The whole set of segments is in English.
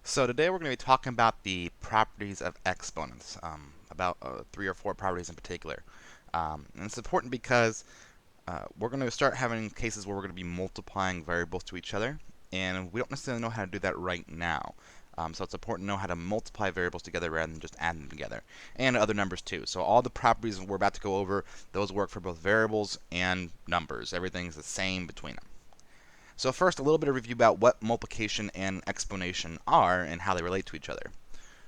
So today we're going to be talking about the properties of exponents, about 3 or 4 properties in particular. And it's important because we're going to start having cases where we're going to be multiplying variables to each other, and we don't necessarily know how to do that right now. So it's important to know how to multiply variables together rather than just add them together, and other numbers too. So all the properties we're about to go over, those work for both variables and numbers. Everything's the same between them. So first, a little bit of review about what multiplication and exponentiation are and how they relate to each other.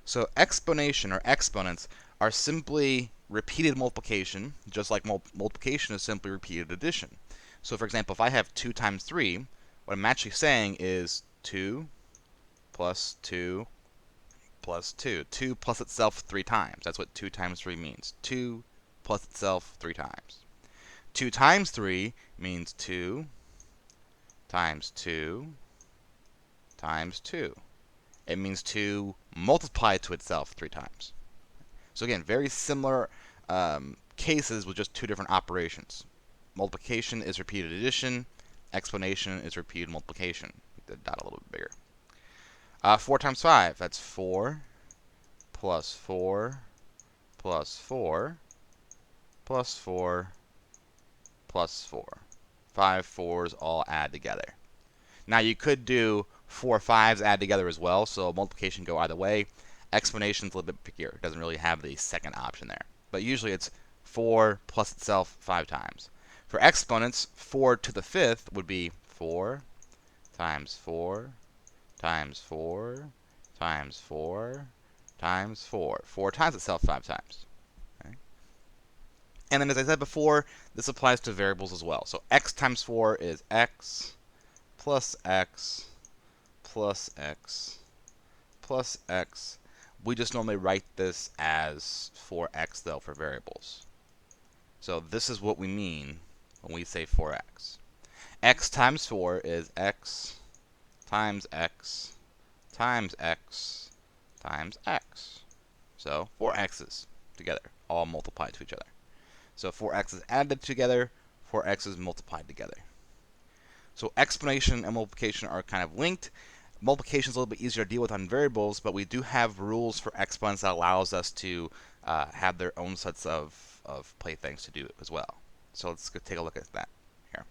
So exponentiation or exponents are simply repeated multiplication, just like multiplication is simply repeated addition. So for example, if I have 2 times 3, what I'm actually saying is 2 plus 2 plus 2. 2 plus itself 3 times. That's what 2 times 3 means. 2 plus itself 3 times. 2 times 3 means 2 times 2 times 2. It means 2 multiplied to itself 3 times. So again, very similar cases with just 2 different operations. Multiplication is repeated addition. Explanation is repeated multiplication. Make the dot a little bit bigger. 4 times 5, that's 4 plus 4 plus 4 plus 4 plus 4. 5 4s all add together. Now you could do 4 5s add together as well, so multiplication go either way. Explanation's a little bit pickier. It doesn't really have the second option there. But usually it's 4 plus itself 5 times. For exponents, 4 to the 5th would be 4 times 4 times 4 times 4 times 4. 4 times itself 5 times. Okay? And then as I said before, this applies to variables as well. So x times 4 is x plus x plus x plus x. We just normally write this as 4x though for variables. So this is what we mean when we say 4x. X times 4 is x times x times x times x. So 4x's together, all multiplied to each other. So 4x's added together, 4x's multiplied together. So explanation and multiplication are kind of linked. Multiplication is a little bit easier to deal with on variables, but we do have rules for exponents that allows us to have their own sets of playthings to do it as well. So let's go take a look at that here.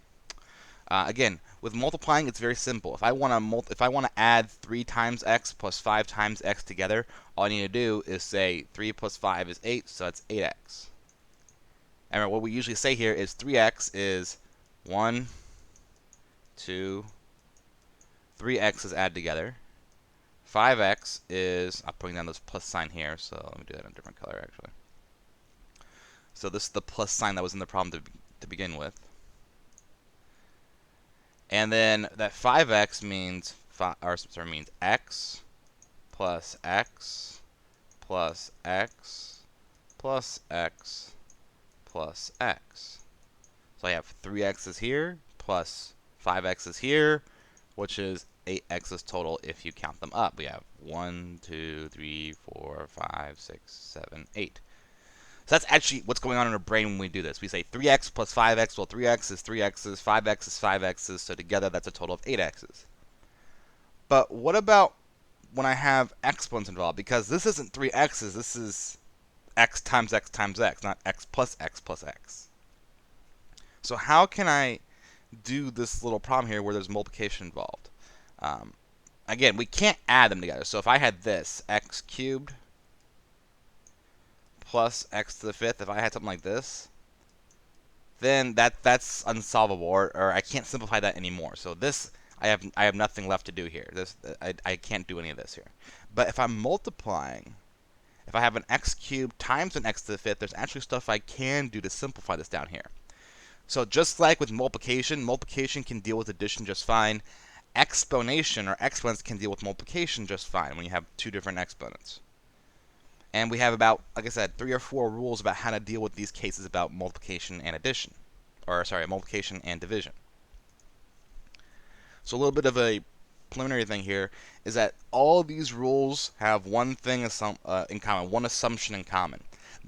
Again, with multiplying, it's very simple. If I want to add 3 times x plus 5 times x together, all I need to do is say 3 plus 5 is 8, so that's 8x. And what we usually say here is 3x is 1, 2, 3x is added together. 5x is, I'm putting down this plus sign here, so let me do that in a different color actually. So this is the plus sign that was in the problem to begin with. And then that 5x means means x plus x plus x plus x plus x. So I have 3x's here plus 5x's here, which is 8x's total if you count them up. We have 1, 2, 3, 4, 5, 6, 7, 8. So that's actually what's going on in our brain when we do this. We say 3x plus 5x, well 3x is 3x's, 5x is 5x's, so together that's a total of 8x's. But what about when I have exponents involved? Because this isn't 3x's, this is x times x times x, not x plus x plus x. So how can I do this little problem here where there's multiplication involved? Again, we can't add them together. So if I had this, x cubed plus x to the 5th, if I had something like this, then that's unsolvable, or I can't simplify that anymore. So this, I have nothing left to do here. I can't do any of this here. But if I'm multiplying, if I have an x cubed times an x to the 5th, there's actually stuff I can do to simplify this down here. So just like with multiplication, multiplication can deal with addition just fine. Explanation or exponents can deal with multiplication just fine when you have 2 different exponents. And we have about, like I said, 3 or 4 rules about how to deal with these cases about multiplication and addition. Or, sorry, multiplication and division. So a little bit of a preliminary thing here is that all of these rules have one thing in common, one assumption in common.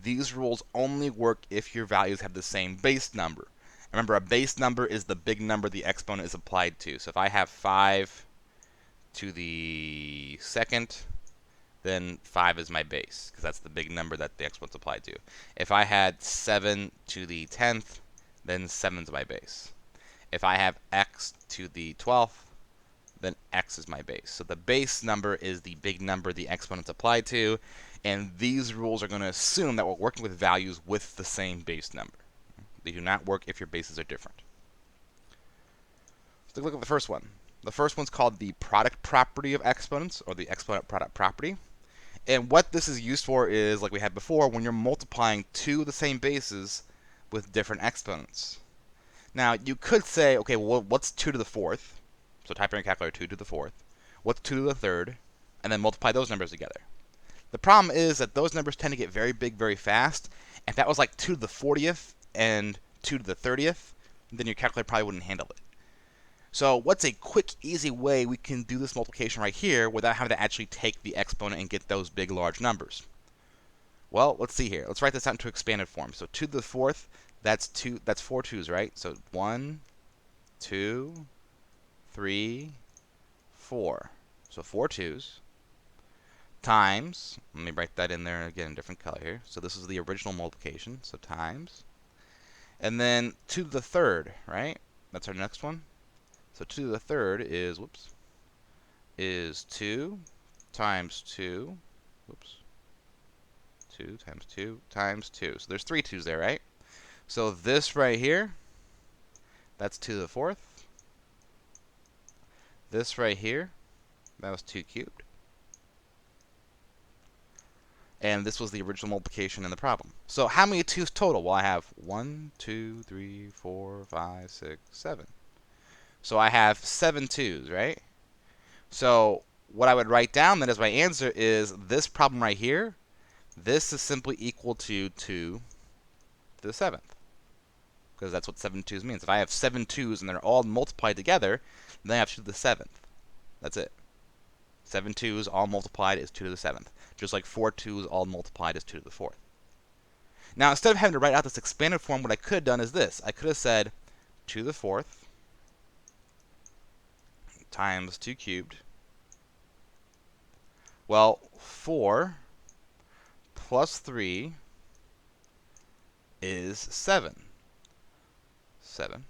These rules only work if your values have the same base number. Remember, a base number is the big number the exponent is applied to. So if I have 5 to the second, then 5 is my base, because that's the big number that the exponent's applied to. If I had 7 to the 10th, then 7 is my base. If I have x to the 12th, then x is my base. So the base number is the big number the exponent's applied to, and these rules are going to assume that we're working with values with the same base number. They do not work if your bases are different. Let's take a look at the first one. The first one's called the product property of exponents, or the exponent product property. And what this is used for is, like we had before, when you're multiplying two of the same bases with different exponents. Now, you could say, okay, well, what's 2 to the 4th? So type in your calculator 2 to the 4th. What's 2 to the 3rd? And then multiply those numbers together. The problem is that those numbers tend to get very big very fast. If that was like 2 to the 40th and 2 to the 30th, then your calculator probably wouldn't handle it. So what's a quick, easy way we can do this multiplication right here without having to actually take the exponent and get those big, large numbers? Well, let's see here. Let's write this out into expanded form. So 2 to the 4th, that's 4 2's, right? So 1, 2, 3, 4. So 4 2's times, let me write that in there again in a different color here. So this is the original multiplication, so times. And then 2 to the 3rd, right? That's our next one. So 2 to the 3rd is, is 2 times 2, 2 times 2 times 2. So there's 3 2's there, right? So this right here, that's 2 to the 4th. This right here, that was 2 cubed. And this was the original multiplication in the problem. So how many 2's total? Well, I have 1, 2, 3, 4, 5, 6, 7. So I have 7 2's, right? So what I would write down then as my answer is this problem right here. This is simply equal to 2 to the 7th. Because that's what 7 2's means. If I have 7 2's and they're all multiplied together, then I have 2 to the 7th. That's it. 7 2's all multiplied is 2 to the 7th. Just like 4 2's all multiplied is 2 to the 4th. Now, instead of having to write out this expanded form, what I could have done is this. I could have said 2 to the 4th times 2 cubed. Well, 4 plus 3 is 7. 7.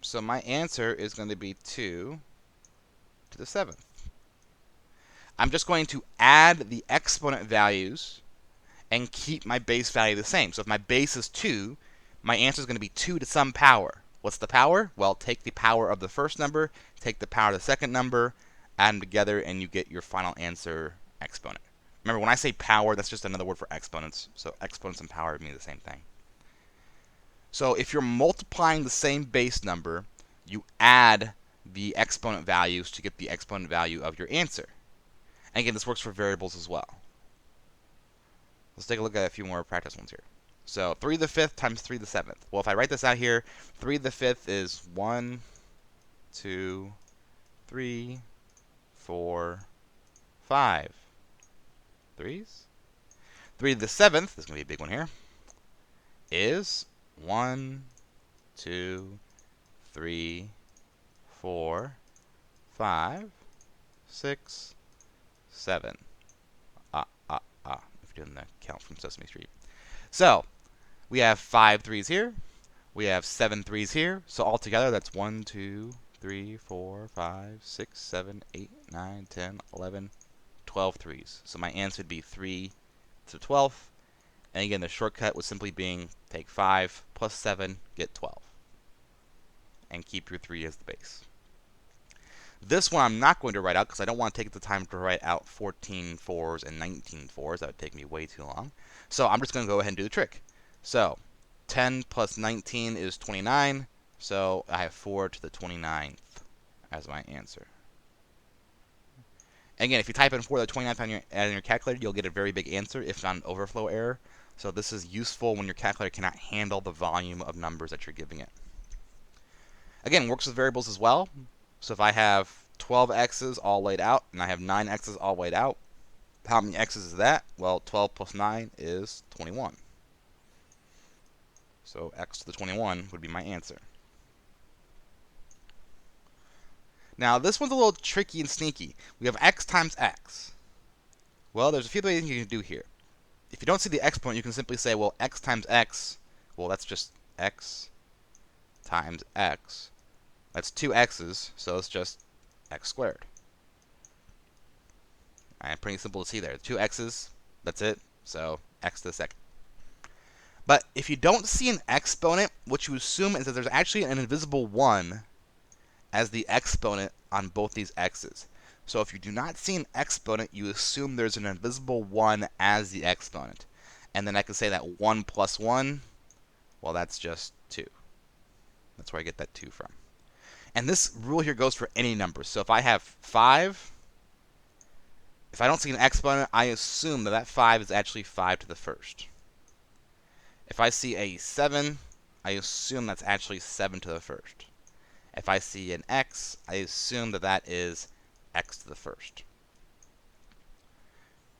So my answer is going to be 2 to the 7th. I'm just going to add the exponent values and keep my base value the same. So if my base is 2, my answer is going to be 2 to some power. What's the power? Well, take the power of the first number, take the power of the second number, add them together, and you get your final answer exponent. Remember, when I say power, that's just another word for exponents. So exponents and power mean the same thing. So if you're multiplying the same base number, you add the exponent values to get the exponent value of your answer. And again, this works for variables as well. Let's take a look at a few more practice ones here. So 3 to the 5th times 3 to the 7th. Well, if I write this out here, 3 to the 5th is 1, 2, 3, 4, 5. 3's. 3 to the 7th, this is going to be a big one here, is 1, 2, 3, 4, 5, 6, 7. If you're doing the count from Sesame Street. So we have 5 3's here. We have 7 3's here. So altogether, that's 1, 2, 3, 4, 5, 6, 7, 8, 9, 10, 11, 12 3's. So my answer would be 3 to the 12th. And again, the shortcut was simply being take 5 plus 7, get 12. And keep your 3 as the base. This one I'm not going to write out because I don't want to take the time to write out 14 4's and 19 4's. That would take me way too long. So I'm just going to go ahead and do the trick. So 10 plus 19 is 29. So I have 4 to the 29th as my answer. Again, if you type in 4 to the 29th on your calculator, you'll get a very big answer, if not an overflow error. So this is useful when your calculator cannot handle the volume of numbers that you're giving it. Again, works with variables as well. So if I have 12 x's all laid out, and I have 9 x's all laid out, how many x's is that? Well, 12 plus 9 is 21. So x to the 21 would be my answer. Now, this one's a little tricky and sneaky. We have x times x. Well, there's a few things you can do here. If you don't see the exponent, you can simply say, well, x times x, well, that's just x times x. That's two x's, so it's just x squared. All right, pretty simple to see there. Two x's, that's it, so x to the second. But if you don't see an exponent, what you assume is that there's actually an invisible 1 as the exponent on both these x's. So if you do not see an exponent, you assume there's an invisible 1 as the exponent. And then I can say that 1 plus 1, well, that's just 2. That's where I get that 2 from. And this rule here goes for any number. So if I have 5, if I don't see an exponent, I assume that that 5 is actually 5 to the first. If I see a 7, I assume that's actually 7 to the first. If I see an x, I assume that that is x to the first.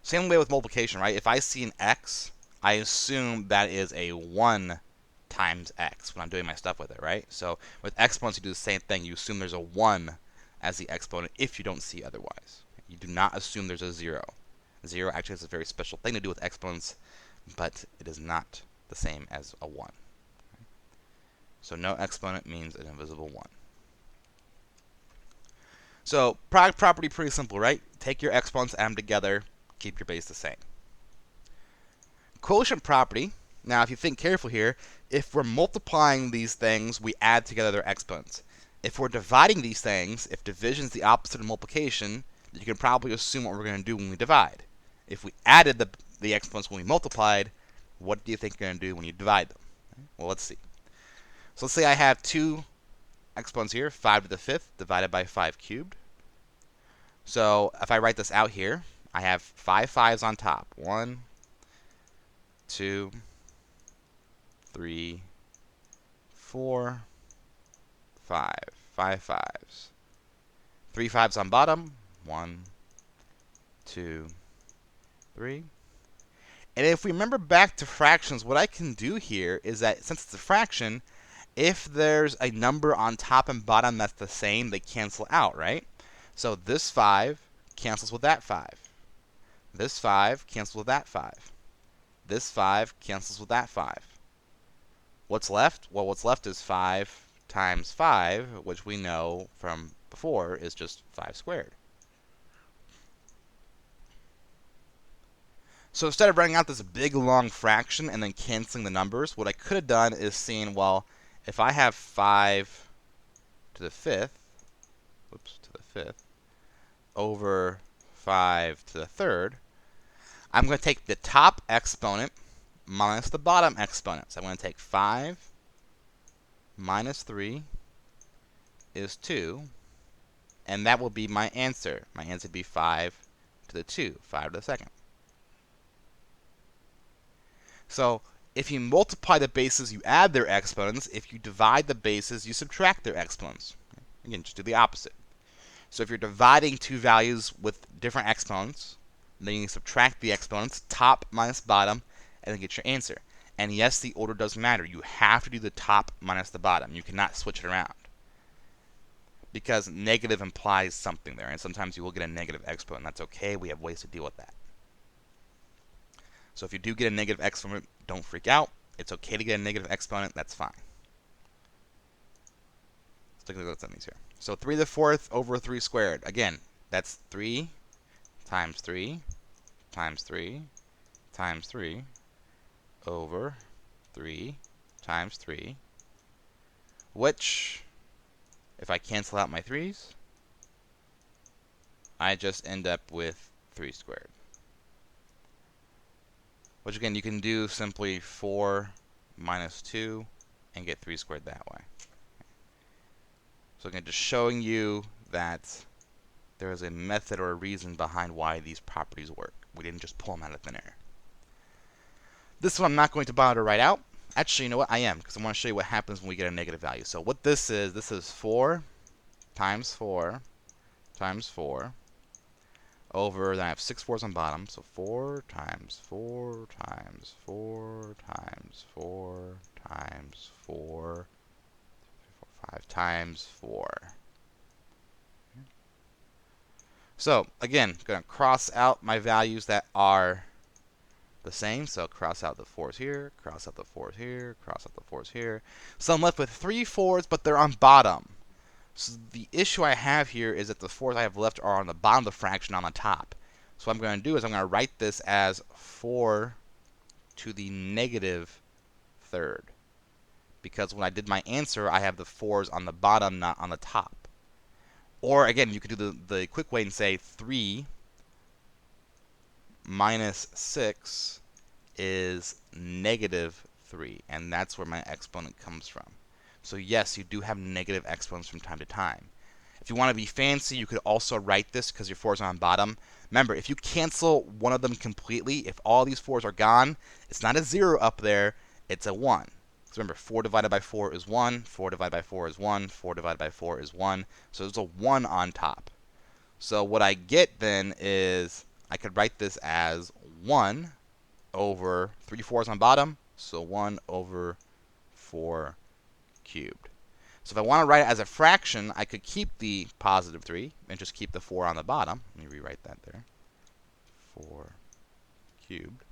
Same way with multiplication, right? If I see an x, I assume that is a 1 times x when I'm doing my stuff with it, right? So with exponents, you do the same thing. You assume there's a 1 as the exponent if you don't see otherwise. You do not assume there's a 0. 0 actually has a very special thing to do with exponents, but it is not the same as a 1. So no exponent means an invisible 1. So product property, pretty simple, right? Take your exponents, add them together, keep your base the same. Quotient property, now if you think careful here, if we're multiplying these things, we add together their exponents. If we're dividing these things, if division is the opposite of multiplication, you can probably assume what we're going to do when we divide. If we added the exponents when we multiplied, what do you think you're going to do when you divide them? Well, let's see. So let's say I have two exponents here, 5 to the 5th divided by 5 cubed. So if I write this out here, I have 5 5s on top. 1, 2, 3, 4, 5. 5 5s. 3 5s on bottom. 1, 2, 3. And if we remember back to fractions, what I can do here is that since it's a fraction, if there's a number on top and bottom that's the same, they cancel out, right? So this 5 cancels with that 5. This 5 cancels with that 5. This 5 cancels with that 5. What's left? Well, what's left is 5 times 5, which we know from before is just 5 squared. So instead of writing out this big long fraction and then canceling the numbers, what I could have done is seen, well, if I have 5 to the 5th, over 5 to the 3rd, I'm going to take the top exponent minus the bottom exponent. So I'm going to take 5 minus 3 is 2, and that will be my answer. My answer would be 5 to the 2, 5 to the 2nd. So if you multiply the bases, you add their exponents. If you divide the bases, you subtract their exponents. Again, just do the opposite. So if you're dividing two values with different exponents, then you subtract the exponents, top minus bottom, and then get your answer. And yes, the order does matter. You have to do the top minus the bottom. You cannot switch it around. Because negative implies something there, and sometimes you will get a negative exponent. That's okay. We have ways to deal with that. So if you do get a negative exponent, don't freak out. It's okay to get a negative exponent. That's fine. Let's take a look at these here. So 3 to the 4th over 3 squared. Again, that's 3 times 3 times 3 times 3 over 3 times 3, which, if I cancel out my 3's, I just end up with 3 squared. Which again, you can do simply 4 minus 2 and get 3 squared that way. So again, just showing you that there is a method or a reason behind why these properties work. We didn't just pull them out of thin air. This one I'm not going to bother to write out. Actually, you know what? I am, because I want to show you what happens when we get a negative value. So what this is 4 times 4 times 4 over, then I have 6 4's on bottom, so 4 times 4 times 4 times 4 times 4, 5 times 4. So again, going to cross out my values that are the same. So cross out the 4s here, cross out the 4s here, cross out the 4s here. So I'm left with 3 4s, but they're on bottom. So the issue I have here is that the 4s I have left are on the bottom of the fraction, on the top. So what I'm going to do is I'm going to write this as 4 to the negative third. Because when I did my answer, I have the 4s on the bottom, not on the top. Or again, you could do the quick way and say 3 minus 6 is negative 3. And that's where my exponent comes from. So yes, you do have negative exponents from time to time. If you want to be fancy, you could also write this because your 4s are on bottom. Remember, if you cancel one of them completely, if all these 4s are gone, it's not a 0 up there, it's a 1. So remember, 4 divided by 4 is 1, 4 divided by 4 is 1, 4 divided by 4 is 1. So there's a 1 on top. So what I get then is I could write this as 1 over 3 4s on bottom, so 1 over 4 cubed. So if I want to write it as a fraction, I could keep the positive 3 and just keep the 4 on the bottom. Let me rewrite that there. 4 cubed.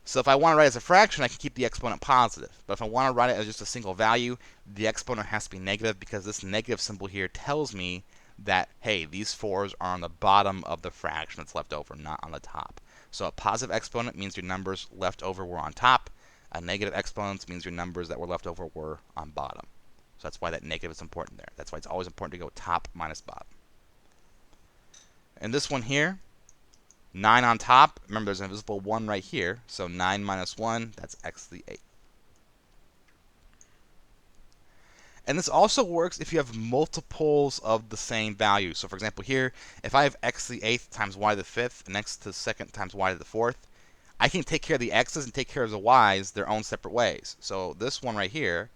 So if I want to write it as a fraction, I can keep the exponent positive. But if I want to write it as just a single value, the exponent has to be negative because this negative symbol here tells me that, hey, these 4s are on the bottom of the fraction that's left over, not on the top. So a positive exponent means your numbers left over were on top. A negative exponent means your numbers that were left over were on bottom. So that's why that negative is important there. That's why it's always important to go top minus bottom. And this one here, 9 on top. Remember, there's an invisible 1 right here. So 9 minus 1, that's x to the 8th. And this also works if you have multiples of the same value. So for example here, if I have x to the 8th times y to the 5th, and x to the 2nd times y to the 4th, I can take care of the x's and take care of the y's their own separate ways. So this one right here,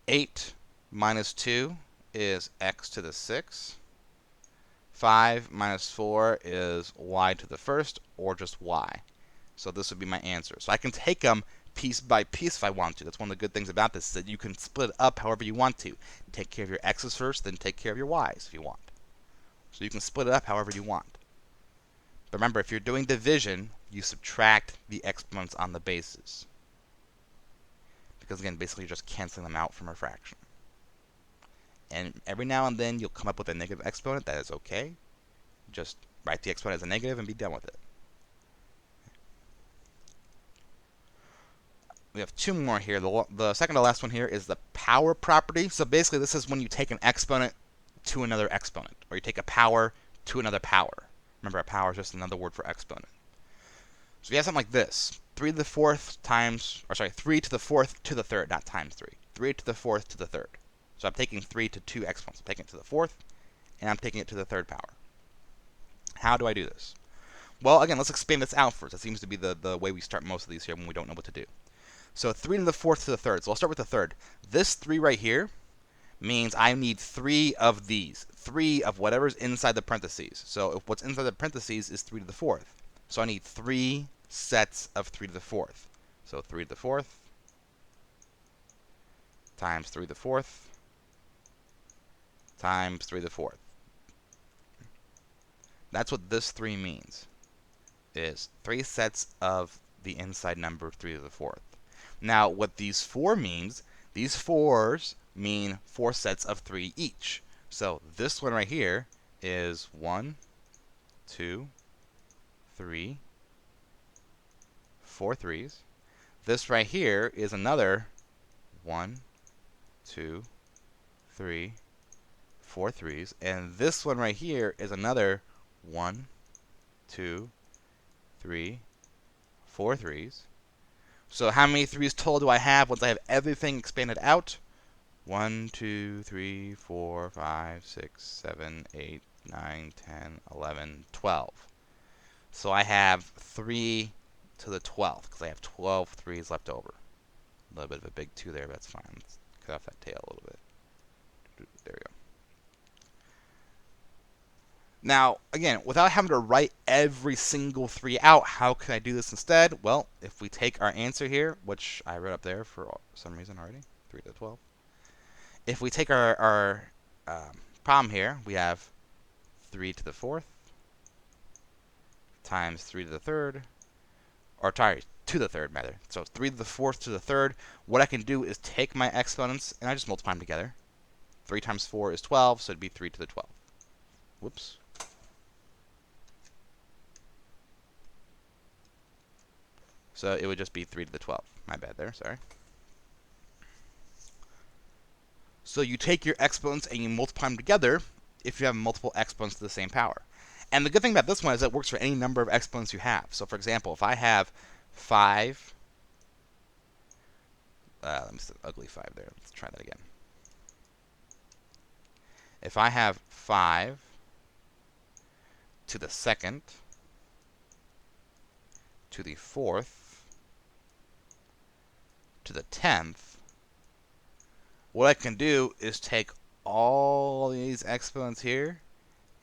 8 minus 2 is x to the 6th. 5 minus 4 is y to the 1st, or just y. So this would be my answer. So I can take them piece by piece if I want to. That's one of the good things about this, is that you can split it up however you want to. Take care of your x's first, then take care of your y's if you want. So you can split it up however you want. But remember, if you're doing division, you subtract the exponents on the bases. Because again, basically you're just canceling them out from a fraction. And every now and then you'll come up with a negative exponent. That is okay. Just write the exponent as a negative and be done with it. We have 2 more here. The second to last one here is the power property. So basically this is when you take an exponent to another exponent, or you take a power to another power. Remember, a power is just another word for exponent. So you have something like this. 3 to the 4th times, or sorry, 3 to the 4th to the 3rd, not times 3. 3 to the 4th to the 3rd. So I'm taking 3 to 2 exponents. I'm taking it to the 4th, and I'm taking it to the 3rd power. How do I do this? Well, again, let's expand this out first. That seems to be the way we start most of these here when we don't know what to do. So 3 to the 4th to the 3rd. So I'll start with the 3rd. This 3 right here means I need 3 of these. 3 of whatever's inside the parentheses. So if what's inside the parentheses is 3 to the 4th. So I need 3 sets of 3 to the 4th. So 3 to the 4th times 3 to the 4th times 3 to the 4th. That's what this 3 means, is 3 sets of the inside number 3 to the 4th. Now, what these 4 means, these 4s mean 4 sets of 3 each. So this one right here is 1, 2, 3, 4 3s. This right here is another 1, 2, 3, 4 3s. And this one right here is another 1, 2, 3, 4 3s. So how many 3s total do I have once I have everything expanded out? 1, 2, 3, 4, 5, 6, 7, 8, 9, 10, 11, 12. So I have 3 to the 12th because I have 12 3s left over. A little bit of a big 2 there, but that's fine. Let's cut off that tail a little bit. There we go. Now, again, without having to write every single 3 out, how can I do this instead? Well, if we take our answer here, which I wrote up there for some reason already, 3 to the 12. If we take our problem here, we have 3 to the fourth times 3 to the third, or sorry, to the third rather. So 3 to the fourth to the third. What I can do is take my exponents and I just multiply them together. 3 times 4 is 12, so it'd be 3 to the 12. Whoops. So it would just be 3 to the 12. My bad there, sorry. So you take your exponents and you multiply them together if you have multiple exponents to the same power. And the good thing about this one is it works for any number of exponents you have. So for example, if I have 5, let me see, ugly 5 there. Let's try that again. If I have 5 to the second to the fourth to the 10th, what I can do is take all these exponents here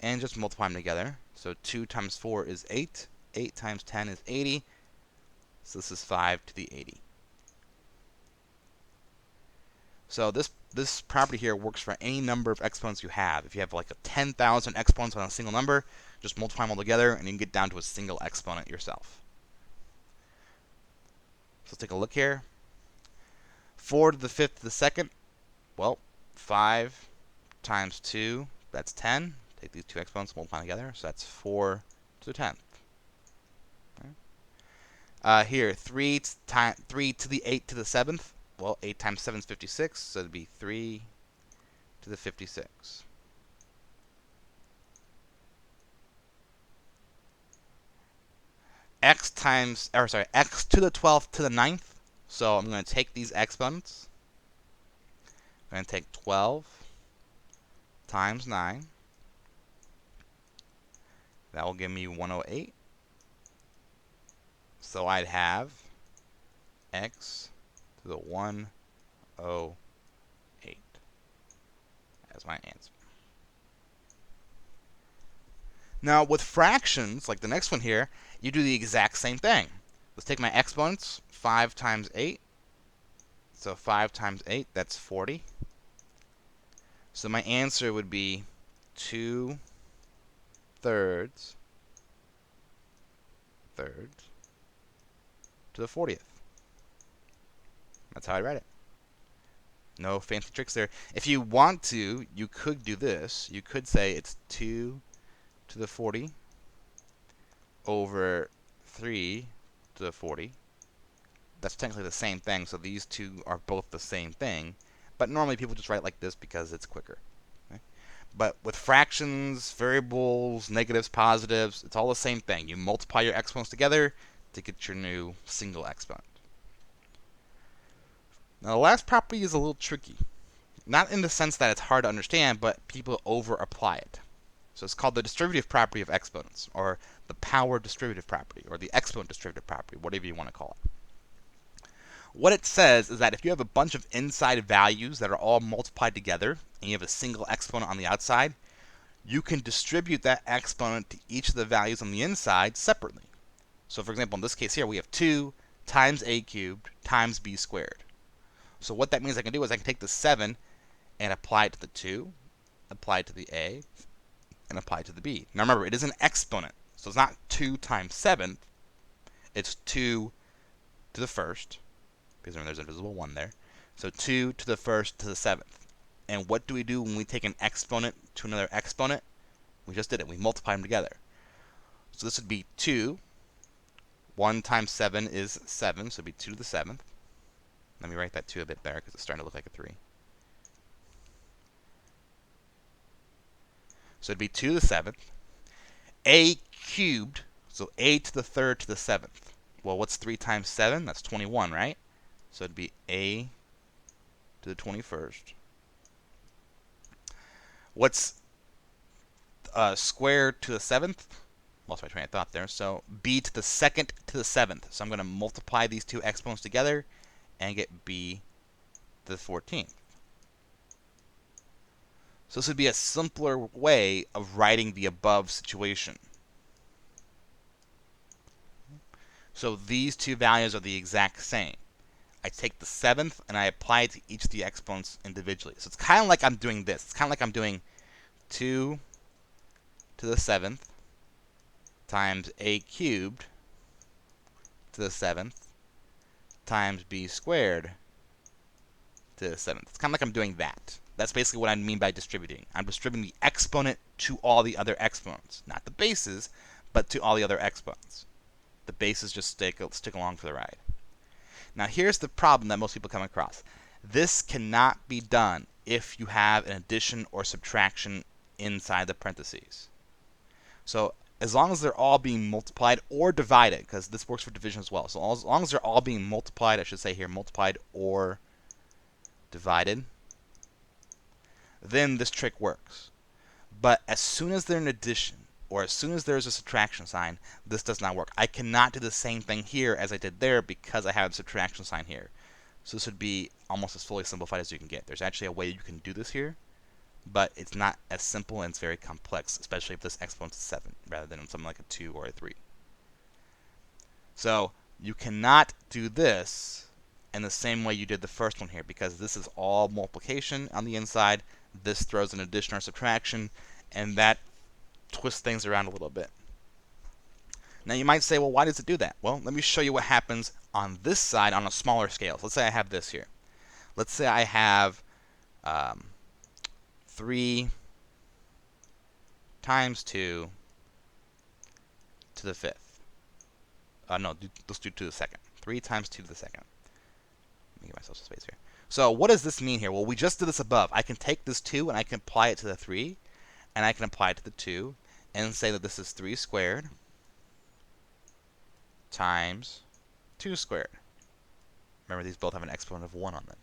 and just multiply them together. So 2 times 4 is 8. 8 times 10 is 80. So this is 5 to the 80. So this property here works for any number of exponents you have. If you have like 10,000 exponents on a single number, just multiply them all together and you can get down to a single exponent yourself. So let's take a look here. 4 to the 5th to the second. Well, 5 times 2, that's 10. Take these two exponents, multiply together, so that's 4 to the 10th. Okay. Here, 3 to the 8 to the 7th. Well, 8 times 7 is 56, so it'd be 3 to the 56. X to the 12th to the 9th. So I'm going to take these exponents. I'm going to take 12 times 9. That will give me 108. So I'd have x to the 108 as my answer. Now with fractions, like the next one here, you do the exact same thing. Let's take my exponents, 5 times 8. So 5 times 8, that's 40. So my answer would be 2 thirds to the 40th. That's how I write it. No fancy tricks there. If you want to, you could do this. You could say it's 2 to the 40 over 3 to the 40. That's technically the same thing, so these two are both the same thing. But normally people just write like this because it's quicker. Okay? But with fractions, variables, negatives, positives, it's all the same thing. You multiply your exponents together to get your new single exponent. Now the last property is a little tricky. Not in the sense that it's hard to understand, but people over-apply it. So it's called the distributive property of exponents, or the power distributive property, or the exponent distributive property, whatever you want to call it. What it says is that if you have a bunch of inside values that are all multiplied together, and you have a single exponent on the outside, you can distribute that exponent to each of the values on the inside separately. So for example, in this case here, we have 2 times a cubed times b squared. So what that means I can do is I can take the 7 and apply it to the 2, apply it to the a, and apply it to the b. Now remember, it is an exponent, so it's not 2 times 7th, it's 2 to the first, because remember there's a divisible 1 there. So 2 to the first to the 7th. And what do we do when we take an exponent to another exponent? We just did it. We multiply them together. So this would be 2. 1 times 7 is 7, so it would be 2 to the 7th. Let me write that 2 a bit better because it's starting to look like a 3. So it'd be 2 to the 7th. A cubed, so a to the 3rd to the 7th. Well, what's 3 times 7? That's 21, right? So it'd be a to the 21st. What's squared to the 7th? Lost my train of thought there. So b to the 2nd to the 7th. So I'm going to multiply these two exponents together and get b to the 14th. So this would be a simpler way of writing the above situation. So these two values are the exact same. I take the 7th and I apply it to each of the exponents individually. So it's kind of like I'm doing this. It's kind of like I'm doing 2 to the 7th times a cubed to the 7th times b squared to the 7th. It's kind of like I'm doing that. That's basically what I mean by distributing. I'm distributing the exponent to all the other exponents. Not the bases, but to all the other exponents. The bases just stick along for the ride. Now here's the problem that most people come across. This cannot be done if you have an addition or subtraction inside the parentheses. So as long as they're all being multiplied or divided, because this works for division as well. So as long as they're all being multiplied, I should say here, multiplied or divided, then this trick works. But as soon as they're an addition, or as soon as there's a subtraction sign, this does not work. I cannot do the same thing here as I did there because I have a subtraction sign here. So this would be almost as fully simplified as you can get. There's actually a way you can do this here, but it's not as simple and it's very complex, especially if this exponent is 7 rather than something like a 2 or a 3. So you cannot do this in the same way you did the first one here, because this is all multiplication on the inside. This throws an addition or subtraction, and that twists things around a little bit. Now you might say, well, why does it do that? Well, let me show you what happens on this side on a smaller scale. So let's say I have this here. Let's say I have 3 times 2 to the 5th. No, let's do 2 to the 2nd. 3 times 2 to the 2nd. Let me give myself some space here. So what does this mean here? Well, we just did this above. I can take this 2 and I can apply it to the 3, and I can apply it to the 2, and say that this is 3 squared times 2 squared. Remember, these both have an exponent of 1 on them.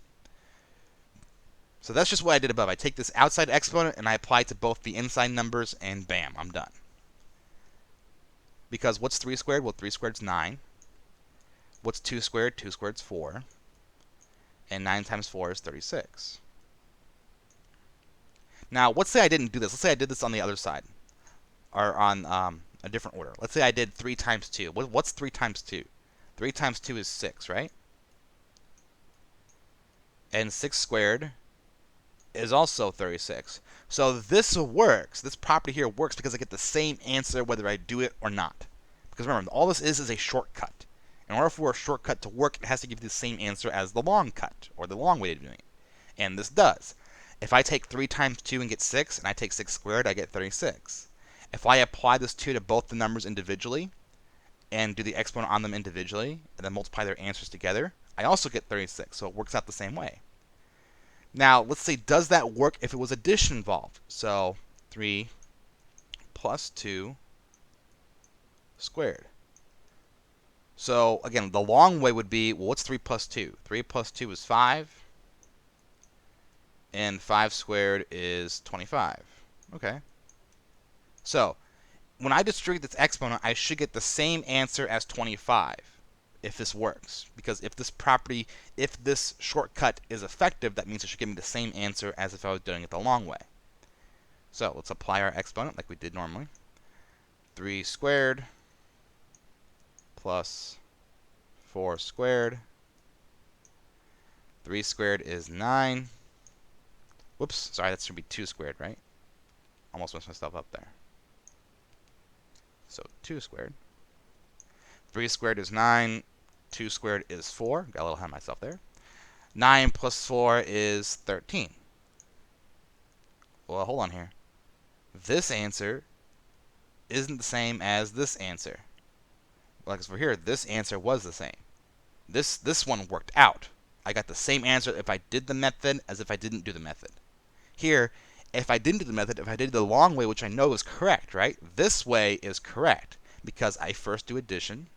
So that's just what I did above. I take this outside exponent and I apply it to both the inside numbers, and bam, I'm done. Because what's 3 squared? Well, 3 squared is 9. What's 2 squared? 2 squared is 4. And 9 times 4 is 36. Now, let's say I didn't do this. Let's say I did this on the other side, or on a different order. Let's say I did 3 times 2. What's 3 times 2? 3 times 2 is 6, right? And 6 squared is also 36. So this works. This property here works because I get the same answer whether I do it or not. Because remember, all this is a shortcut. In order for a shortcut to work, it has to give you the same answer as the long cut, or the long way of doing it. And this does. If I take 3 times 2 and get 6, and I take 6 squared, I get 36. If I apply this 2 to both the numbers individually, and do the exponent on them individually, and then multiply their answers together, I also get 36. So it works out the same way. Now, let's say, does that work if it was addition involved? So 3 plus 2 squared. So again, the long way would be, well, what's 3 plus 2? 3 plus 2 is 5. And 5 squared is 25. Okay. So when I distribute this exponent, I should get the same answer as 25 if this works. Because if this shortcut is effective, that means it should give me the same answer as if I was doing it the long way. So let's apply our exponent like we did normally. 3 squared plus 4 squared. 3 squared is 9. Whoops, sorry, that should be 2 squared, right? Almost messed myself up there. So 2 squared. 3 squared is 9. 2 squared is 4. Got a little ahead of myself there. 9 plus 4 is 13. Well, hold on here. This answer isn't the same as this answer. Like for here, this answer was the same. This one worked out. I got the same answer if I did the method as if I didn't do the method. Here, if I didn't do the method, if I did the long way, which I know is correct, right? This way is correct because I first do addition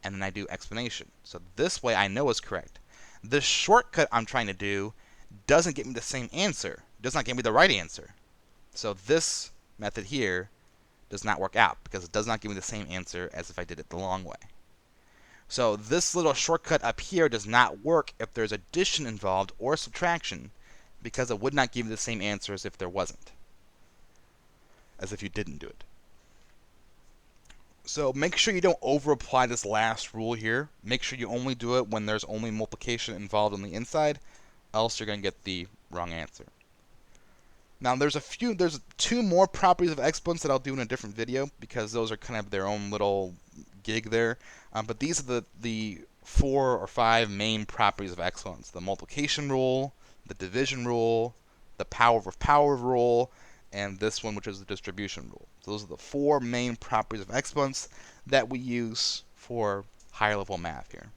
and then I do explanation. So this way I know is correct. This shortcut I'm trying to do doesn't get me the same answer. Does not get me the right answer. So this method here does not work out because it does not give me the same answer as if I did it the long way. So this little shortcut up here does not work if there's addition involved or subtraction, because it would not give you the same answer as if there wasn't, as if you didn't do it. So make sure you don't over apply this last rule here. Make sure you only do it when there's only multiplication involved on the inside, else you're going to get the wrong answer. Now there's two more properties of exponents that I'll do in a different video because those are kind of their own little gig there. But these are the 4 or 5 main properties of exponents: the multiplication rule, the division rule, the power of power rule, and this one, which is the distribution rule. So those are the 4 main properties of exponents that we use for higher level math here.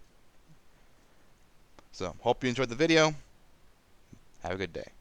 So hope you enjoyed the video. Have a good day.